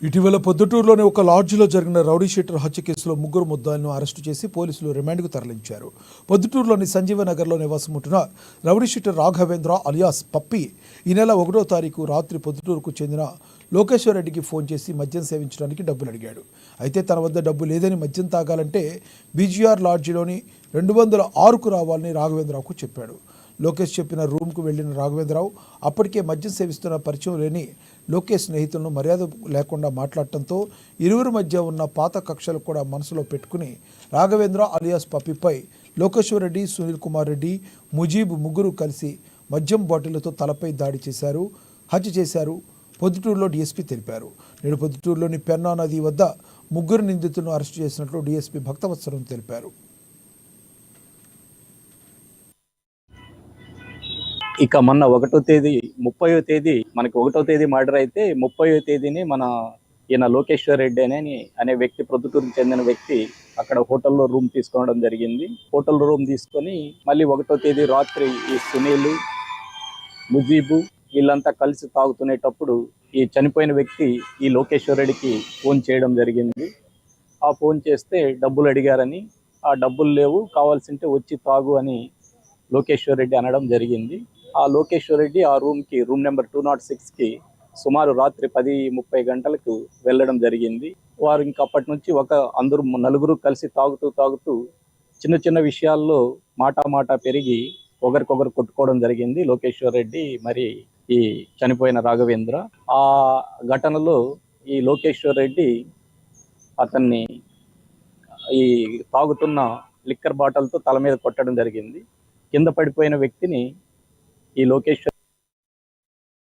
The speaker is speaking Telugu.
ఇటీవల పొద్దుటూరులోని ఒక లాడ్జిలో జరిగిన రౌడీ షీటర్ హత్య కేసులో ముగ్గురు ముద్దాయిలను అరెస్టు చేసి పోలీసులు రిమాండ్కు తరలించారు. పొద్దుటూరులోని సంజీవనగర్లో నివాసం ఉంటున్న రౌడీ షీటర్ రాఘవేంద్ర అలియాస్ పప్పి ఈ నెల 1వ తారీఖు రాత్రి పొద్దుటూరుకు చెందిన లోకేశ్వర్ రెడ్డికి ఫోన్ చేసి మద్యం సేవించడానికి డబ్బులు అడిగాడు. అయితే తన వద్ద డబ్బు లేదని మద్యం తాగాలంటే బీజీఆర్ లాడ్జిలోని 206కు రావాలని రాఘవేంద్రరావుకు చెప్పాడు. లోకేష్ చెప్పిన రూమ్కు వెళ్లిన రాఘవేంద్రరావు అప్పటికే మద్యం సేవిస్తున్న పరిచయం లేని లోకేష్ స్నేహితులను మర్యాద లేకుండా మాట్లాడటంతో ఇరువురి మధ్య ఉన్న పాత కక్షలు కూడా మనసులో పెట్టుకుని రాఘవేంద్ర అలియాస్ పప్పిపై లోకేశ్వర్ రెడ్డి, సునీల్ కుమార్ రెడ్డి, ముజీబ్ ముగ్గురు కలిసి మద్యం బాటిళ్లతో తలపై దాడి చేశారు, హత్య చేశారు. పొద్దుటూరులో డీఎస్పీ తెలిపారు. నేడు పొద్దుటూరులోని పెన్నా నది వద్ద ముగ్గురు నిందితులను అరెస్టు చేసినట్లు డీఎస్పీ భక్తవత్సరం తెలిపారు. ఇక మొన్న 1వ తేదీ 30వ తేదీ మనకి 1వ తేదీ మర్డర్ అయితే 30వ తేదీని మన ఈయన లోకేశ్వర్ రెడ్డి అనే వ్యక్తి, ప్రొద్దుటూరుకు చెందిన వ్యక్తి అక్కడ హోటల్లో రూమ్ తీసుకోవడం జరిగింది. హోటల్ రూమ్ తీసుకొని మళ్ళీ 1వ తేదీ రాత్రి ఈ సునీల్, ముజీబు వీళ్ళంతా కలిసి తాగుతునేటప్పుడు ఈ చనిపోయిన వ్యక్తి ఈ లోకేశ్వర్ రెడ్డికి ఫోన్ చేయడం జరిగింది. ఆ ఫోన్ చేస్తే డబ్బులు అడిగారని, ఆ డబ్బులు లేవు, కావాల్సింటే వచ్చి తాగు అని లోకేశ్వర్ రెడ్డి అనడం జరిగింది. ఆ లోకేశ్వర్ రెడ్డి ఆ రూమ్ నెంబర్ 206కి సుమారు రాత్రి 10:30 గంటలకు వెళ్ళడం జరిగింది. వారు ఇంకా అప్పటి నుంచి అందరూ నలుగురు కలిసి తాగుతూ చిన్న చిన్న విషయాల్లో మాట పెరిగి ఒకరికొకరు కొట్టుకోవడం జరిగింది. లోకేశ్వర్ రెడ్డి మరి ఈ చనిపోయిన రాఘవేంద్ర. ఆ ఘటనలో ఈ లోకేశ్వర్ రెడ్డి అతన్ని ఈ తాగుతున్న లిక్కర్ బాటిల్తో తల మీద కొట్టడం జరిగింది. కింద పడిపోయిన వ్యక్తిని ఈ లోకేశ్వర్